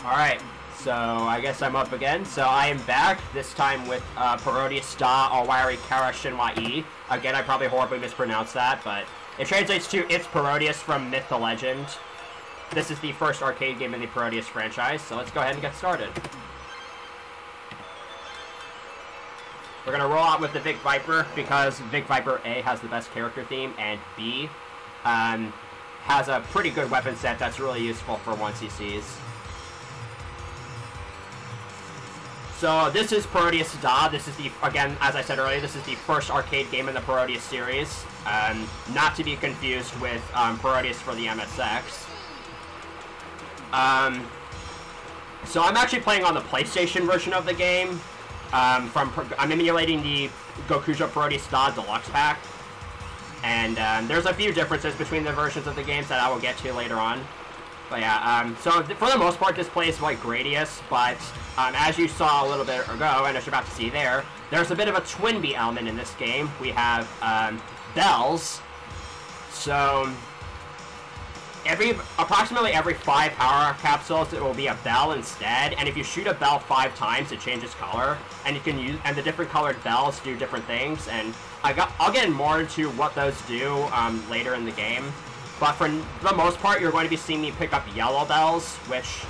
Alright, so I guess I'm up again. So I am back, this time with Parodius Da Awari Kara Shinwa E. Again, I probably horribly mispronounced that, but it translates to It's Parodius from Myth to Legend. This is the first arcade game in the Parodius franchise, so let's go ahead and get started. We're going to roll out with the Vic Viper, because Vic Viper A has the best character theme, and B has a pretty good weapon set that's really useful for 1cc's. So this is Parodius Da. This is the, again, as I said earlier, this is the first arcade game in the Parodius series. Not to be confused with Parodius for the MSX. So I'm actually playing on the PlayStation version of the game. I'm emulating the Gokujo Parodius Da Deluxe Pack. And there's a few differences between the versions of the games that I will get to later on. But yeah, so for the most part, this plays like Gradius, but as you saw a little bit ago, and as you're about to see there, there's a bit of a twin B element in this game. We have bells. So approximately every 5 power capsules, it will be a bell instead. And if you shoot a bell 5 times, it changes color, and you can use, and the different colored bells do different things. And I'll get more into what those do later in the game. But for the most part, you're going to be seeing me pick up yellow bells, which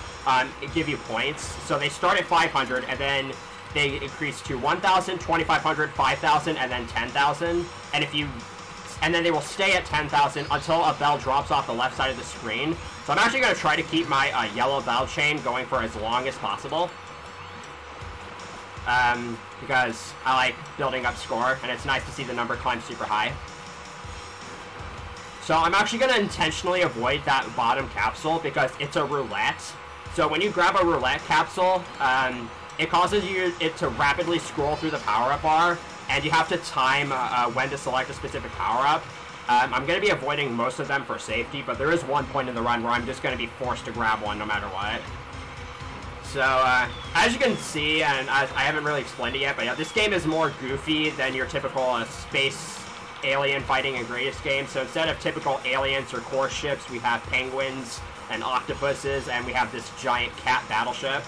give you points. So they start at 500, and then they increase to 1,000, 2,500, 5,000, and then 10,000. And then they will stay at 10,000 until a bell drops off the left side of the screen. So I'm actually going to try to keep my yellow bell chain going for as long as possible. Because I like building up score, and it's nice to see the number climb super high. So I'm actually going to intentionally avoid that bottom capsule because it's a roulette. So when you grab a roulette capsule, it causes it to rapidly scroll through the power-up bar, and you have to time when to select a specific power-up. I'm going to be avoiding most of them for safety, but there is one point in the run where I'm just going to be forced to grab one no matter what. So, as you can see, and I haven't really explained it yet, but yeah, this game is more goofy than your typical space alien fighting and Gradius game. So instead of typical aliens or core ships, we have penguins and octopuses, and we have this giant cat battleship.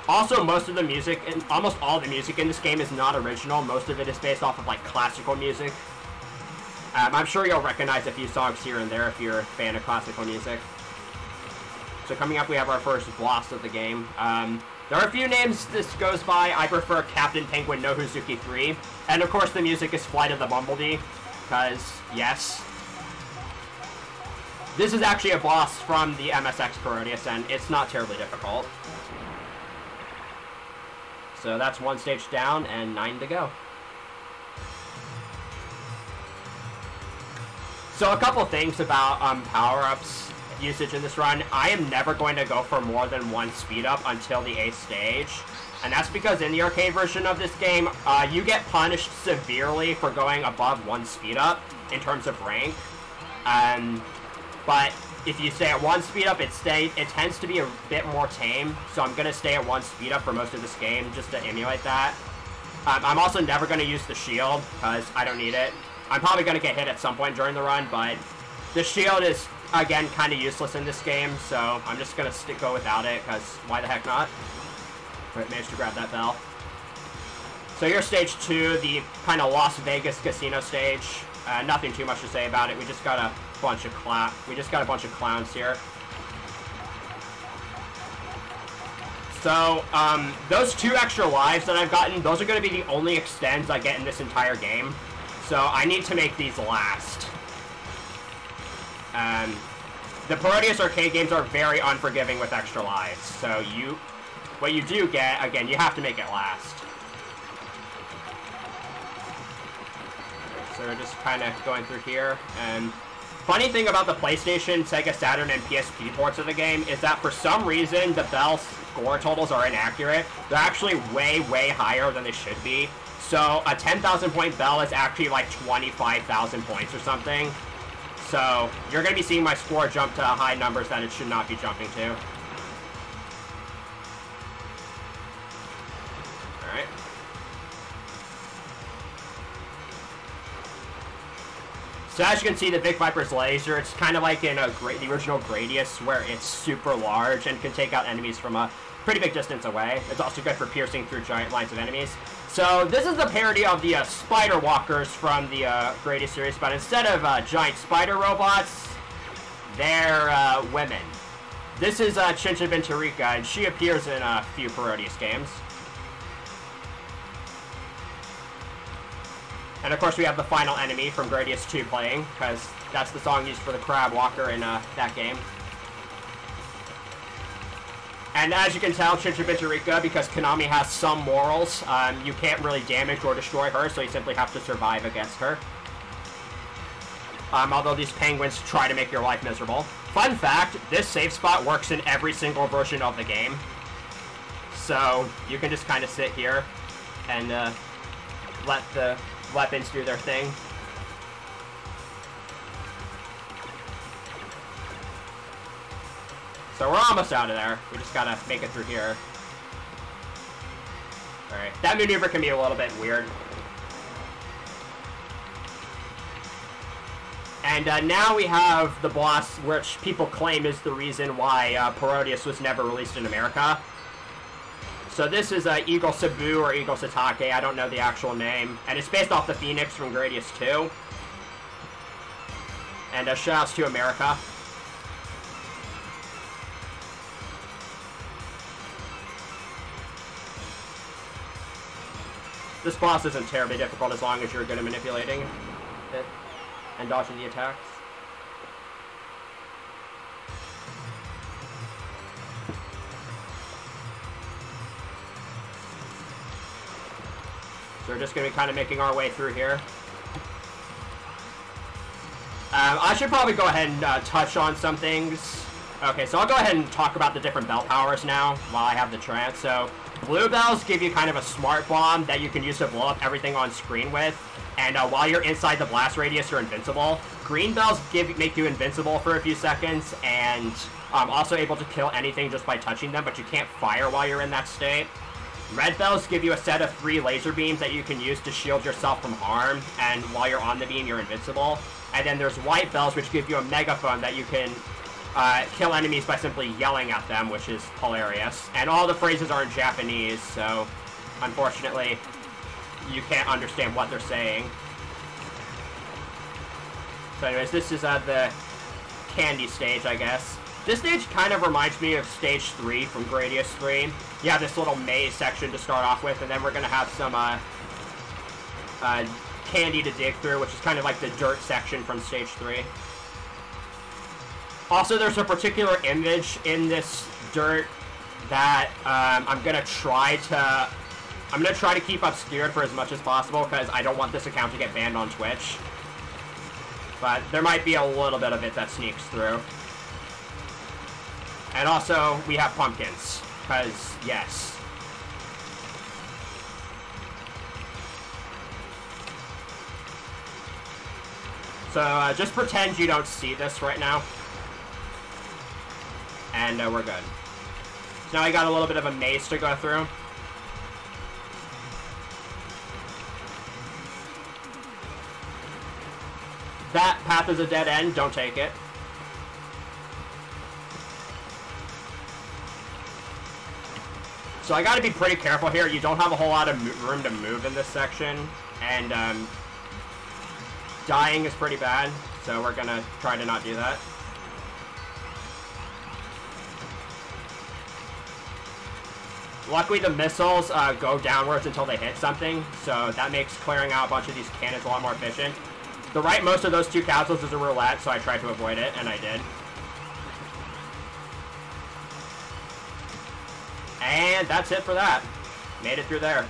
Also, most of the music, and almost all the music in this game is not original. Most of it is based off of like classical music. I'm sure you'll recognize a few songs here and there if you're a fan of classical music. So coming up, we have our first boss of the game. There are a few names this goes by. I prefer Captain Penguin no Huzuki 3. And of course the music is Flight of the Bumblebee, because, yes. This is actually a boss from the MSX Parodius, and it's not terribly difficult. So that's 1 stage down, and 9 to go. So a couple things about power-ups usage in this run. I am never going to go for more than 1 speed up until the 8th stage, and that's because in the arcade version of this game, you get punished severely for going above 1 speed up in terms of rank. But if you stay at 1 speed up, it tends to be a bit more tame, so I'm going to stay at 1 speed up for most of this game just to emulate that. I'm also never going to use the shield because I don't need it. I'm probably going to get hit at some point during the run, but the shield is, again, kind of useless in this game, so I'm just going to go without it, because why the heck not? Alright, managed to grab that bell. So here's stage 2, the kind of Las Vegas casino stage. Nothing too much to say about it. We just got a bunch of clowns here. So, those 2 extra lives that I've gotten, those are going to be the only extends I get in this entire game. So I need to make these last. The Parodius arcade games are very unforgiving with extra lives, so what you do get, again, you have to make it last. So we're just kind of going through here, and funny thing about the PlayStation, Sega Saturn, and PSP ports of the game is that for some reason the bell score totals are inaccurate. They're actually way, way higher than they should be. So a 10,000 point bell is actually like 25,000 points or something. So you're going to be seeing my score jump to high numbers that it should not be jumping to. Alright. So as you can see, the Big Viper's laser, it's kind of like in the original Gradius, where it's super large and can take out enemies from a pretty big distance away. It's also good for piercing through giant lines of enemies. So this is the parody of the Spider Walkers from the Gradius series, but instead of giant spider robots, they're women. This is Chincha Venturika, and she appears in a few Parodius games. And of course we have the final enemy from Gradius 2 playing, because that's the song used for the Crab Walker in that game. And as you can tell, Chincha Venturika, because Konami has some morals, you can't really damage or destroy her, so you simply have to survive against her. Although these penguins try to make your life miserable. Fun fact, this save spot works in every single version of the game. So you can just kind of sit here and let the weapons do their thing. So we're almost out of there. We just gotta make it through here. Alright, that maneuver can be a little bit weird. And now we have the boss, which people claim is the reason why Parodius was never released in America. So this is Eagle Cebu or Eagle Satake, I don't know the actual name. And it's based off the Phoenix from Gradius 2. And shoutouts to America. This boss isn't terribly difficult as long as you're good at manipulating it and dodging the attacks. So we're just going to be kind of making our way through here. I should probably go ahead and touch on some things. Okay, so I'll go ahead and talk about the different bell powers now while I have the trance. So blue bells give you kind of a smart bomb that you can use to blow up everything on screen with. And while you're inside the blast radius, you're invincible. Green bells make you invincible for a few seconds and also able to kill anything just by touching them, but you can't fire while you're in that state. Red bells give you a set of 3 laser beams that you can use to shield yourself from harm, and while you're on the beam, you're invincible. And then there's white bells, which give you a megaphone that you can kill enemies by simply yelling at them, which is hilarious. And all the phrases are in Japanese, so unfortunately, you can't understand what they're saying. So anyways, this is the candy stage, I guess. This stage kind of reminds me of Stage 3 from Gradius 3. You have this little maze section to start off with, and then we're going to have some candy to dig through, which is kind of like the dirt section from Stage 3. Also, there's a particular image in this dirt that I'm going to try to keep obscured for as much as possible, because I don't want this account to get banned on Twitch. But there might be a little bit of it that sneaks through. And also, we have pumpkins, because, yes. So, just pretend you don't see this right now. And we're good. So now I got a little bit of a maze to go through. That path is a dead end, don't take it. So I gotta be pretty careful here. You don't have a whole lot of room to move in this section, and dying is pretty bad, so we're gonna try to not do that. Luckily the missiles go downwards until they hit something, so that makes clearing out a bunch of these cannons a lot more efficient. The rightmost of those 2 castles is a roulette, so I tried to avoid it, and I did. And that's it for that. Made it through there.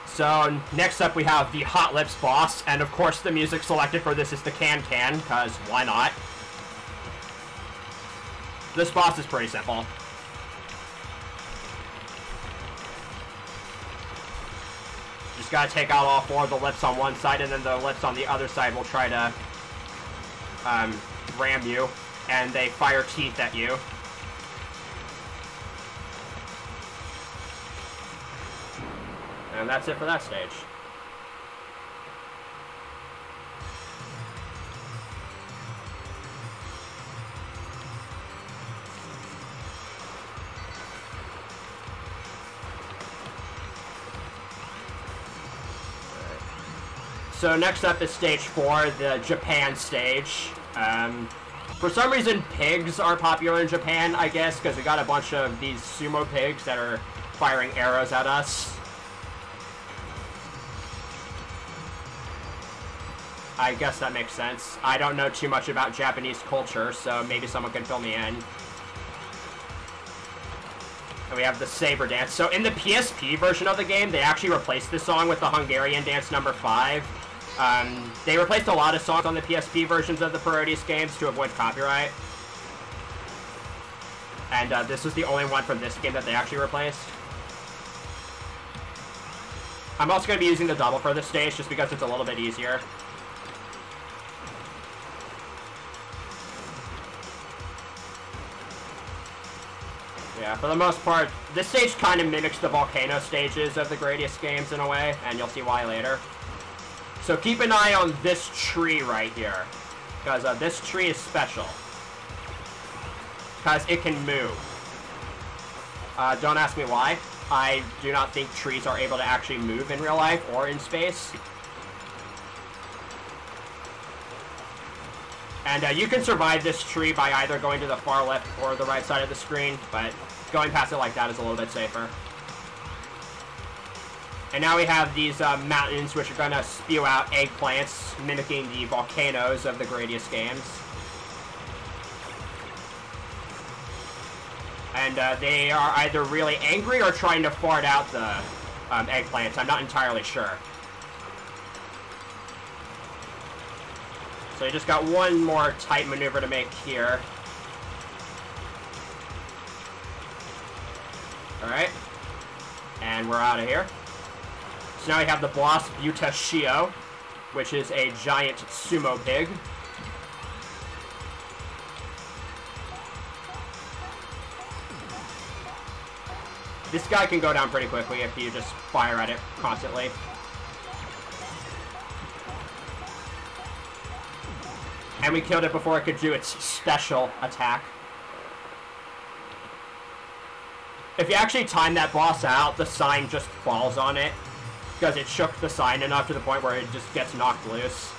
So, next up we have the Hot Lips boss, and of course the music selected for this is the Can-Can, because why not? This boss is pretty simple. Just gotta take out all 4 of the lips on one side, and then the lips on the other side will try to ram you, and they fire teeth at you. And that's it for that stage. So next up is stage 4, the Japan stage. For some reason, pigs are popular in Japan, I guess, because we got a bunch of these sumo pigs that are firing arrows at us. I guess that makes sense. I don't know too much about Japanese culture, so maybe someone can fill me in. And we have the saber dance. So in the PSP version of the game, they actually replaced this song with the Hungarian dance number 5. They replaced a lot of songs on the PSP versions of the Parodius games to avoid copyright. And this was the only one from this game that they actually replaced. I'm also going to be using the double for this stage just because it's a little bit easier. Yeah, for the most part, this stage kind of mimics the volcano stages of the Gradius games in a way, and you'll see why later. So keep an eye on this tree right here, because this tree is special. Because it can move. Don't ask me why. I do not think trees are able to actually move in real life or in space. And you can survive this tree by either going to the far left or the right side of the screen, but going past it like that is a little bit safer. And now we have these mountains which are going to spew out eggplants, mimicking the volcanoes of the Gradius games. And they are either really angry or trying to fart out the eggplants. I'm not entirely sure. So you just got one more tight maneuver to make here. Alright. And we're out of here. So now we have the boss, Butashio, which is a giant sumo pig. This guy can go down pretty quickly if you just fire at it constantly. And we killed it before it could do its special attack. If you actually time that boss out, the sign just falls on it. Because it shook the sign enough to the point where it just gets knocked loose.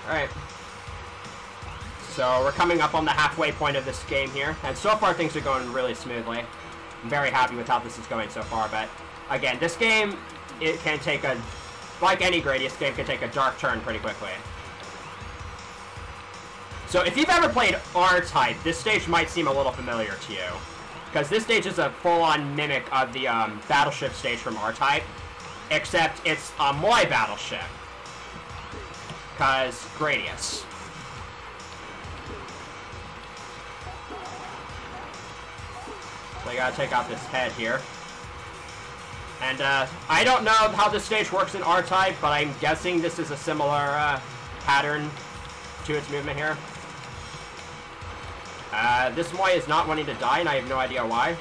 Alright. So we're coming up on the halfway point of this game here. And so far things are going really smoothly. I'm very happy with how this is going so far. But again, this game, it can take a... like any Gradius game, can take a dark turn pretty quickly. So if you've ever played R-Type, this stage might seem a little familiar to you. Because this stage is a full-on mimic of the battleship stage from R-Type. Except it's a Moai battleship. Because Gradius. So you gotta take out this head here. And I don't know how this stage works in R-Type, but I'm guessing this is a similar pattern to its movement here. This Moai is not wanting to die, and I have no idea why.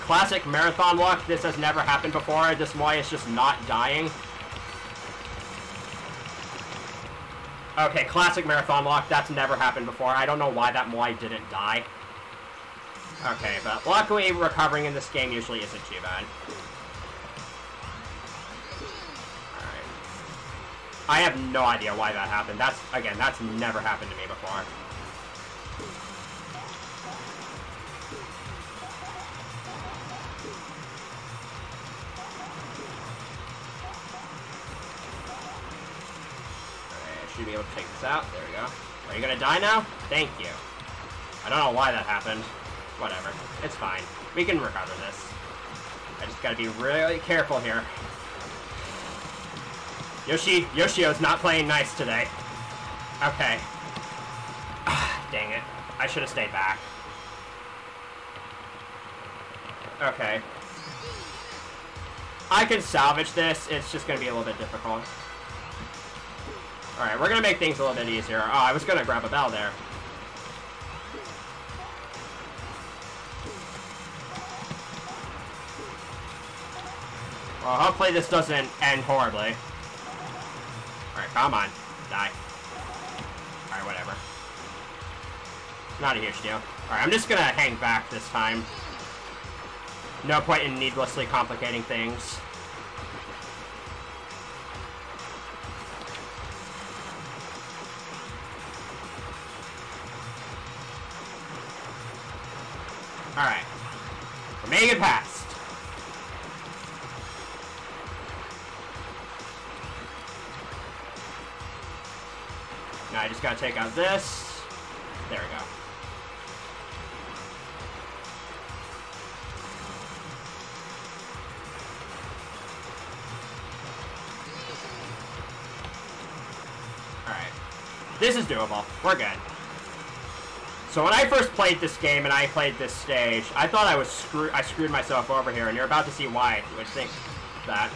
Classic marathon luck. This has never happened before. This Moai is just not dying. Okay, classic marathon luck. That's never happened before. I don't know why that Moai didn't die. Okay, but luckily recovering in this game usually isn't too bad. Alright. I have no idea why that happened. Again, that's never happened to me before. Alright, I should be able to take this out. There we go. Are you gonna die now? Thank you. I don't know why that happened. Whatever. It's fine. We can recover this. I just gotta be really careful here. Yoshio's not playing nice today. Okay. Dang it. I should have stayed back. Okay. I can salvage this. It's just gonna be a little bit difficult. Alright, we're gonna make things a little bit easier. Oh, I was gonna grab a bell there. Well, hopefully this doesn't end horribly. Alright, come on. Die. Alright, whatever. Not a huge deal. Alright, I'm just gonna hang back this time. No point in needlessly complicating things. Alright. We're making it past. Now I just gotta take out this. There we go. Alright. This is doable. We're good. So when I first played this game and I played this stage, I thought I screwed myself over here, and you're about to see why I would think that.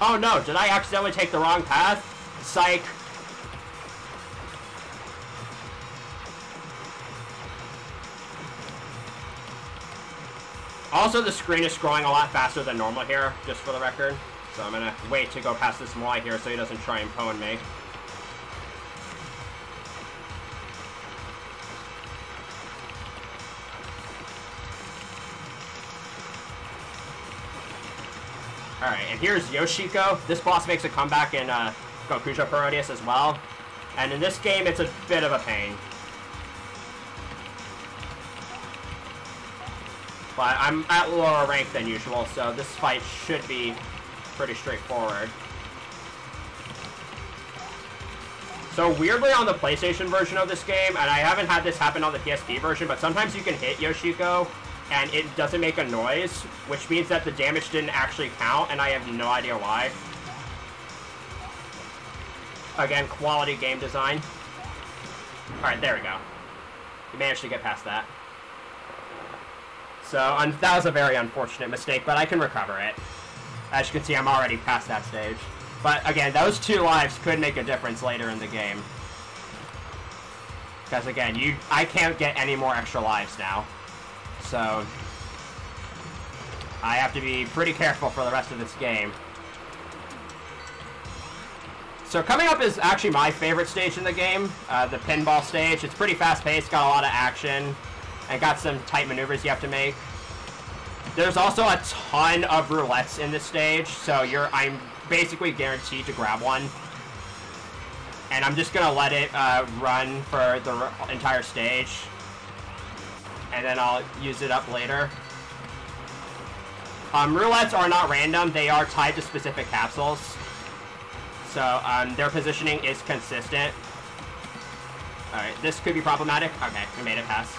Oh no, did I accidentally take the wrong path? Psych. Also, the screen is scrolling a lot faster than normal here, just for the record. So I'm gonna wait to go past this Moai here so he doesn't try and pwn me. Alright, and here's Yoshiko. This boss makes a comeback in Gokuja Parodius as well. And in this game, it's a bit of a pain. But I'm at lower rank than usual, so this fight should be pretty straightforward. So weirdly on the PlayStation version of this game, and I haven't had this happen on the PSP version, but sometimes you can hit Yoshiko and it doesn't make a noise, which means that the damage didn't actually count, and I have no idea why. Again, quality game design. Alright, there we go. We managed to get past that. So, that was a very unfortunate mistake, but I can recover it. As you can see, I'm already past that stage. But again, those 2 lives could make a difference later in the game. Because again, I can't get any more extra lives now. So, I have to be pretty careful for the rest of this game. So coming up is actually my favorite stage in the game, the pinball stage. It's pretty fast-paced, got a lot of action, and got some tight maneuvers you have to make. There's also a ton of roulettes in this stage, so I'm basically guaranteed to grab one. And I'm just gonna let it run for the entire stage. And then I'll use it up later. Roulettes are not random, they are tied to specific capsules. So, their positioning is consistent. Alright, this could be problematic. Okay, we made it past.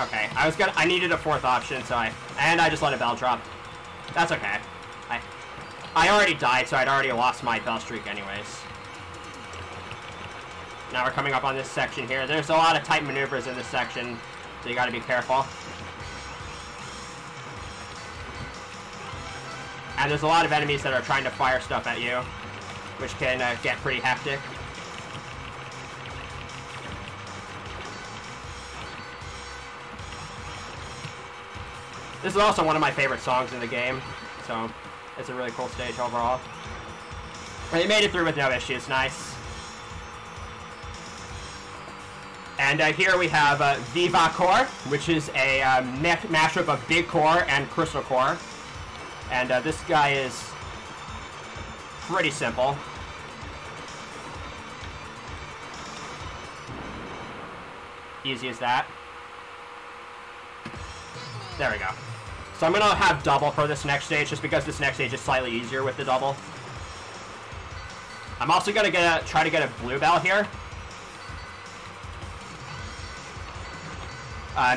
Okay, I needed a 4th option, so I just let a bell drop. That's okay. I already died, so I'd already lost my bell streak anyways. Now we're coming up on this section here. There's a lot of tight maneuvers in this section, so you gotta be careful. And there's a lot of enemies that are trying to fire stuff at you, which can get pretty hectic. This is also one of my favorite songs in the game, so it's a really cool stage overall. But you made it through with no issues, nice. And here we have Viva Core, which is a mashup of Big Core and Crystal Core. And this guy is pretty simple. Easy as that. There we go. So I'm going to have double for this next stage, just because this next stage is slightly easier with the double. I'm also going to try to get a blue bell here.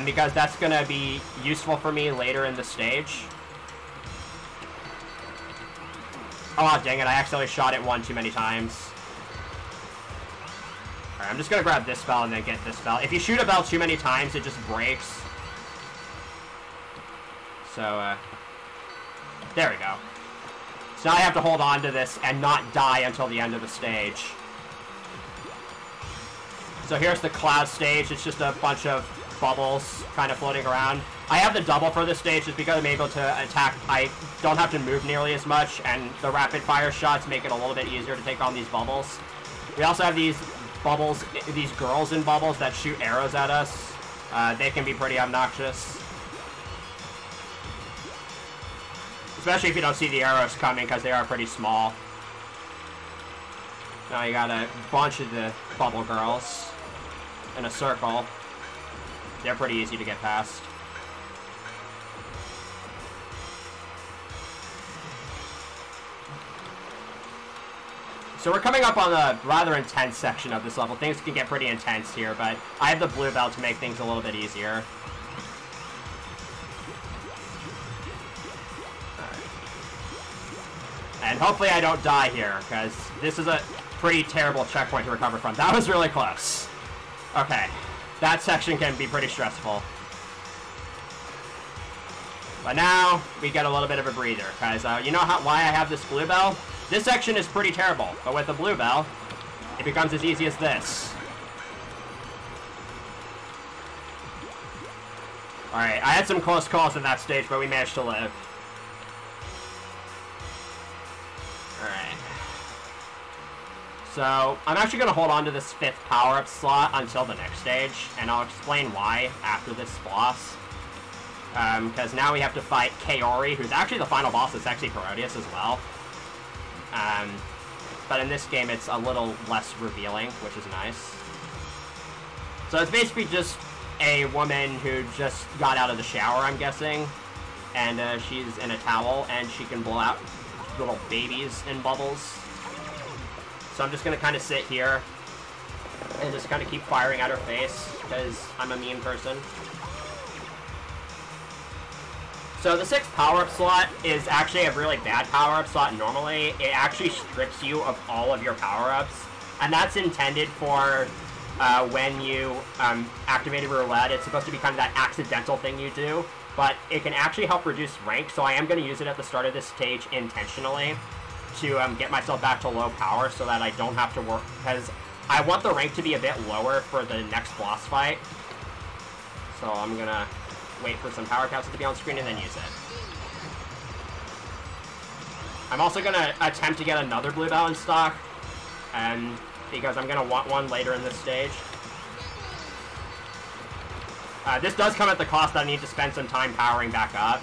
Because that's going to be useful for me later in the stage. Oh, dang it, I accidentally shot it one too many times. Alright, I'm just going to grab this bell and then get this bell. If you shoot a bell too many times, it just breaks. So, there we go. So now I have to hold on to this and not die until the end of the stage. So here's the cloud stage. It's just a bunch of bubbles kind of floating around. I have the double for this stage just because I'm able to attack. I don't have to move nearly as much, and the rapid fire shots make it a little bit easier to take on these bubbles. We also have these bubbles, these girls in bubbles that shoot arrows at us. They can be pretty obnoxious. Especially if you don't see the arrows coming, because they are pretty small. Now you got a bunch of the bubble girls in a circle. They're pretty easy to get past. So we're coming up on a rather intense section of this level. Things can get pretty intense here, but I have the blue belt to make things a little bit easier. And hopefully I don't die here, because this is a pretty terrible checkpoint to recover from. That was really close. Okay. That section can be pretty stressful. But now, we get a little bit of a breather, because you know why I have this blue bell? This section is pretty terrible, but with the blue bell, it becomes as easy as this. Alright, I had some close calls in that stage, but we managed to live. Alright. So, I'm actually going to hold on to this 5th power-up slot until the next stage, and I'll explain why after this boss. Because now we have to fight Kaori, who's actually the final boss. It's actually Parodius as well. But in this game, it's a little less revealing, which is nice. So it's basically just a woman who just got out of the shower, I'm guessing. And she's in a towel, and she can blow out little babies in bubbles. So I'm just going to kind of sit here and just kind of keep firing at her face, because I'm a mean person. So the 6th power-up slot is actually a really bad power-up slot normally. It actually strips you of all of your power-ups. And that's intended for when you activate a roulette. It's supposed to be kind of that accidental thing you do. But it can actually help reduce rank, so I am going to use it at the start of this stage intentionally to get myself back to low power so that I don't have to work. Because I want the rank to be a bit lower for the next boss fight. So I'm going to wait for some power capsules to be on screen and then use it. I'm also going to attempt to get another blue bell in stock, because I'm going to want one later in this stage. This does come at the cost that I need to spend some time powering back up,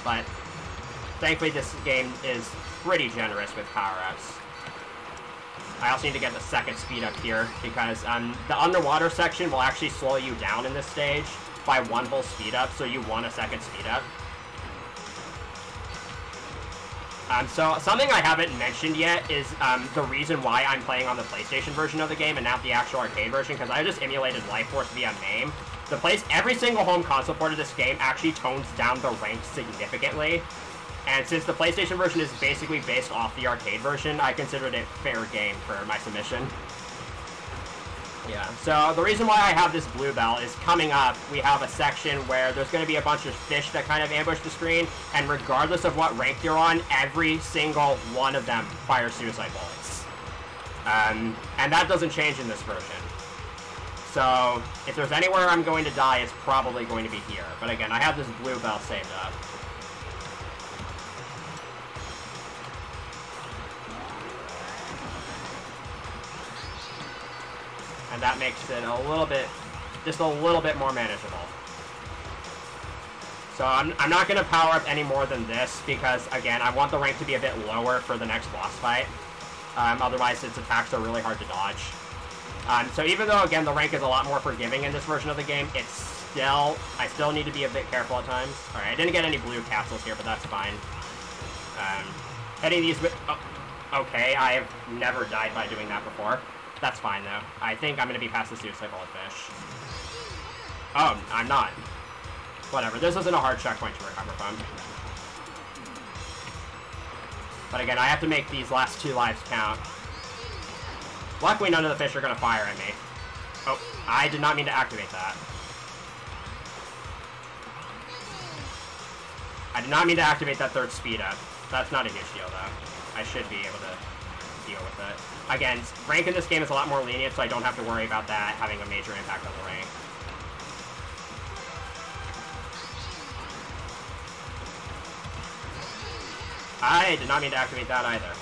but thankfully this game is pretty generous with power-ups. I also need to get the 2nd speed up here, because the underwater section will actually slow you down in this stage by 1 whole speed up, so you want a 2nd speed up. So something I haven't mentioned yet is the reason why I'm playing on the PlayStation version of the game and not the actual arcade version, because I just emulated Life Force via MAME. Every single home console port of this game actually tones down the rank significantly, and since the PlayStation version is basically based off the arcade version, I considered it fair game for my submission. Yeah, so the reason why I have this blue bell is coming up, we have a section where there's going to be a bunch of fish that kind of ambush the screen, and regardless of what rank you're on, every single one of them fires suicide bullets. And that doesn't change in this version. So, if there's anywhere I'm going to die, it's probably going to be here. But again, I have this blue bell saved up. And that makes it a little bit, just a little bit more manageable. So I'm not going to power up any more than this, because, again, I want the rank to be a bit lower for the next boss fight. Otherwise, its attacks are really hard to dodge. So even though, again, the rank is a lot more forgiving in this version of the game, I still need to be a bit careful at times. Alright, I didn't get any blue capsules here, but that's fine. Hitting these with... Oh, okay, I have never died by doing that before. That's fine, though. I think I'm going to be past the suicide bullet fish. Oh, I'm not. Whatever, this isn't a hard checkpoint to recover from. But again, I have to make these last 2 lives count. Luckily, none of the fish are going to fire at me. Oh, I did not mean to activate that. I did not mean to activate that 3rd speed up. That's not a huge deal, though. I should be able to deal with it. Again, rank in this game is a lot more lenient, so I don't have to worry about that having a major impact on the rank. I did not mean to activate that either.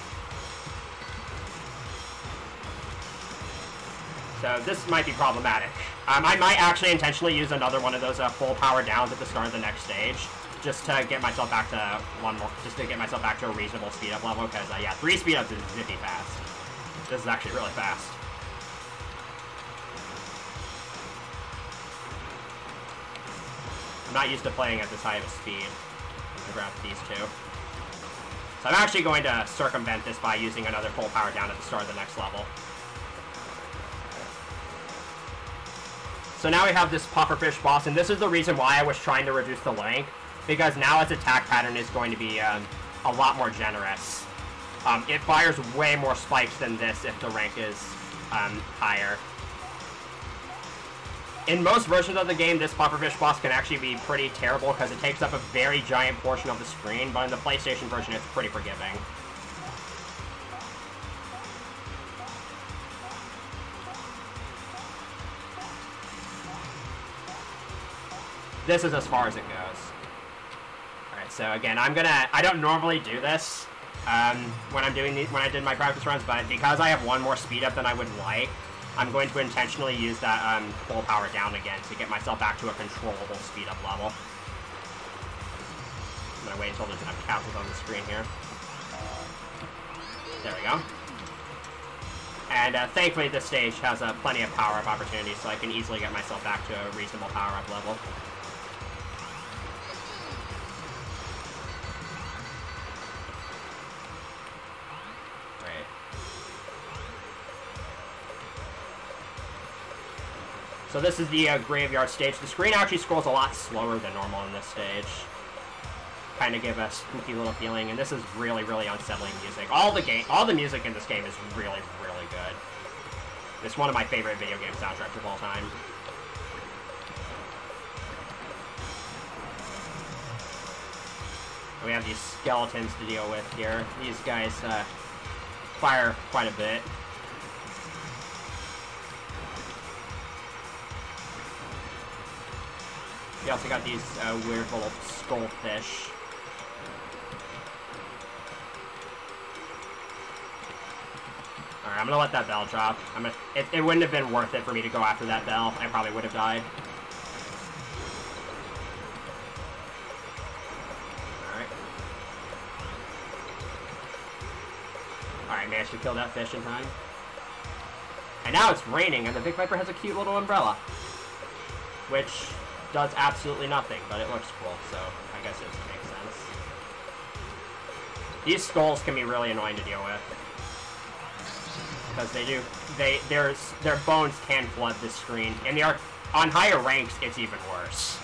So this might be problematic. I might actually intentionally use another one of those full power downs at the start of the next stage, just to get myself back to a reasonable speed up level. Because yeah, 3 speed ups is zippy fast. This is actually really fast. I'm not used to playing at this high of a speed. I'm gonna grab these two. So I'm actually going to circumvent this by using another full power down at the start of the next level. So now we have this pufferfish boss, and this is the reason why I was trying to reduce the length, because now its attack pattern is going to be a lot more generous. It fires way more spikes than this if the rank is higher. In most versions of the game, this pufferfish boss can actually be pretty terrible because it takes up a very giant portion of the screen, but in the PlayStation version, it's pretty forgiving. This is as far as it goes. Alright, so again, I don't normally do this when I did my practice runs, but because I have one more speed up than I would like, I'm going to intentionally use that full power down again to get myself back to a controllable speed up level. I'm going to wait until there's enough capsules on the screen here. There we go. And thankfully this stage has plenty of power-up opportunities, so I can easily get myself back to a reasonable power-up level. So this is the graveyard stage. The screen actually scrolls a lot slower than normal in this stage. Kind of give a spooky little feeling, and this is really, really unsettling music. All the music in this game is really, really good. It's one of my favorite video game soundtracks of all time. And we have these skeletons to deal with here. These guys fire quite a bit. We also got these weird little skull fish. Alright, I'm gonna let that bell drop. It wouldn't have been worth it for me to go after that bell. I probably would have died. Alright. Alright, managed to kill that fish in time. And now it's raining, and the Big Viper has a cute little umbrella. Which does absolutely nothing, but it looks cool, so I guess it makes sense. These skulls can be really annoying to deal with. Because their bones can flood this screen. And on higher ranks, it's even worse.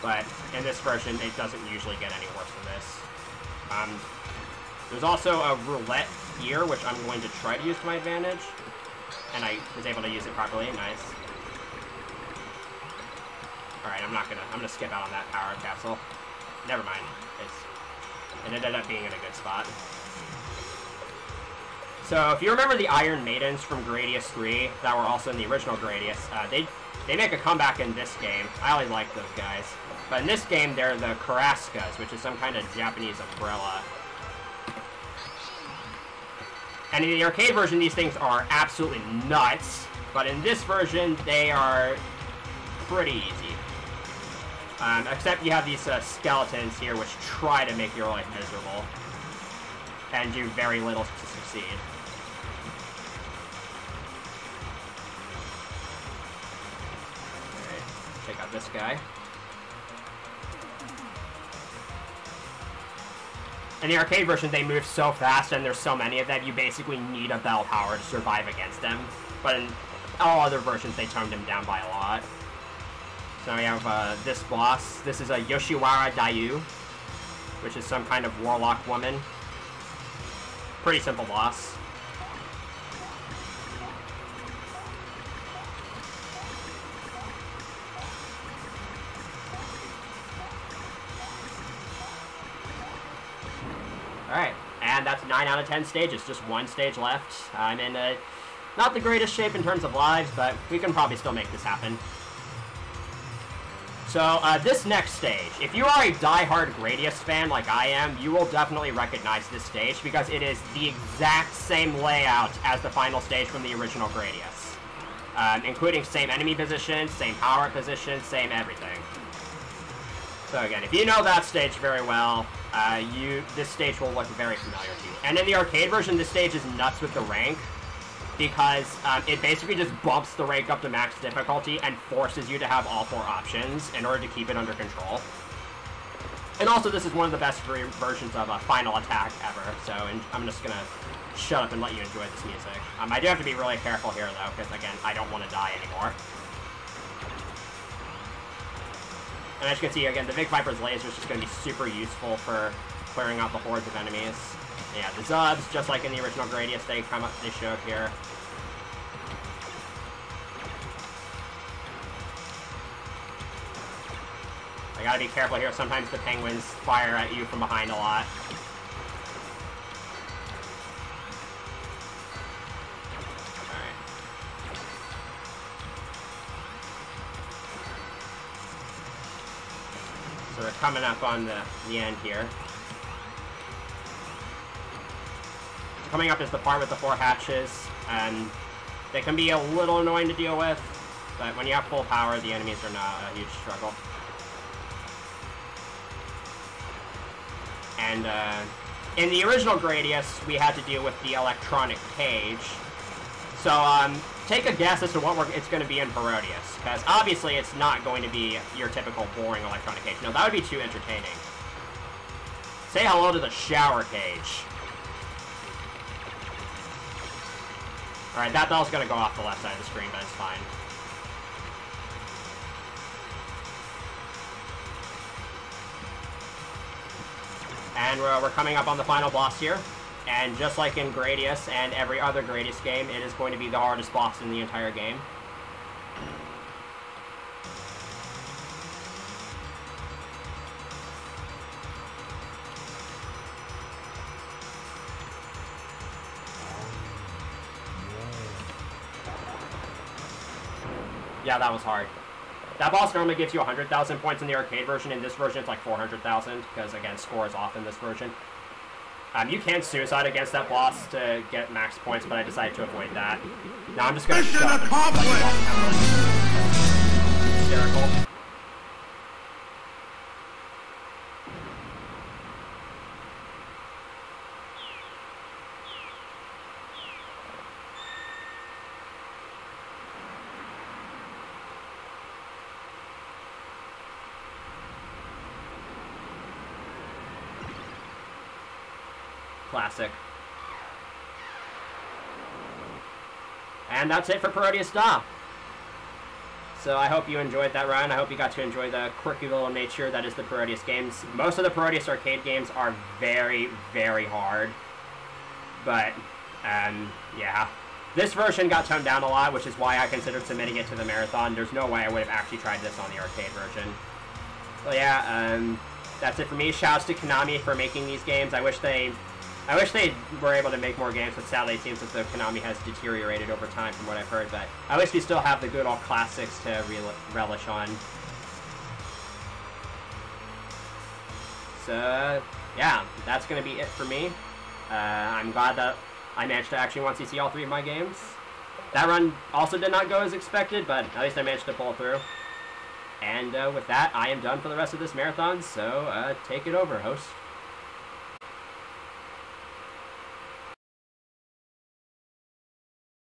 But in this version, it doesn't usually get any worse than this. There's also a roulette here, which I'm going to try to use to my advantage. And I was able to use it properly, nice. Alright, I'm gonna skip out on that power capsule. Never mind. It ended up being in a good spot. So, if you remember the Iron Maidens from Gradius 3, that were also in the original Gradius, they make a comeback in this game. I always like those guys. But in this game, they're the Karaskas, which is some kind of Japanese umbrella. And in the arcade version, these things are absolutely nuts. But in this version, they are pretty easy. Except you have these skeletons here which try to make your life miserable. And do very little to succeed. Alright, check out this guy. In the arcade version, they move so fast and there's so many of them, you basically need a bell power to survive against them. But in all other versions, they toned them down by a lot. So we have this boss. This is a Yoshiwara Dayu, which is some kind of warlock woman. Pretty simple boss. Alright, and that's 9 out of 10 stages. Just one stage left. I'm in not the greatest shape in terms of lives, but we can probably still make this happen. So, this next stage, if you are a die-hard Gradius fan like I am, you will definitely recognize this stage because it is the exact same layout as the final stage from the original Gradius. Including same enemy position, same power position, same everything. So again, if you know that stage very well, this stage will look very familiar to you. And in the arcade version, this stage is nuts with the rank, because it basically just bumps the rank up to max difficulty and forces you to have all 4 options in order to keep it under control. And also, this is one of the best versions of a Final Attack ever, so I'm just gonna shut up and let you enjoy this music. I do have to be really careful here, though, because, again, I don't want to die anymore. And as you can see, again, the Big Viper's laser is just going to be super useful for clearing out the hordes of enemies. Yeah, the Zubs, just like in the original Gradius, they show up here. I gotta be careful here. Sometimes the penguins fire at you from behind a lot. Alright. So we're coming up on the end here. Coming up is the part with the 4 hatches, and they can be a little annoying to deal with, but when you have full power, the enemies are not a huge struggle. And in the original Gradius, we had to deal with the electronic cage. So take a guess as to what it's going to be in Parodius, because obviously it's not going to be your typical boring electronic cage. No, that would be too entertaining. Say hello to the shower cage. Alright, that bell's gonna go off the left side of the screen, but it's fine. And we're coming up on the final boss here. And just like in Gradius and every other Gradius game, it is going to be the hardest boss in the entire game. Yeah, that was hard. That boss normally gives you 100,000 points in the arcade version. In this version, it's like 400,000, because, again, score is off in this version. You can suicide against that boss to get max points, but I decided to avoid that. Now I'm just going to shut up and hysterical. Classic. And that's it for Parodius Da. So I hope you enjoyed that run. I hope you got to enjoy the quirky little nature that is the Parodius games. Most of the Parodius arcade games are very, very hard. But, yeah. This version got toned down a lot, which is why I considered submitting it to the marathon. There's no way I would have actually tried this on the arcade version. So yeah, that's it for me. Shouts to Konami for making these games. I wish they were able to make more games, but sadly it seems that the Konami has deteriorated over time from what I've heard, but at least we still have the good old classics to relish on. So, yeah, that's going to be it for me. I'm glad that I managed to actually once see all 3 of my games. That run also did not go as expected, but at least I managed to pull through. And with that, I am done for the rest of this marathon, so take it over, host.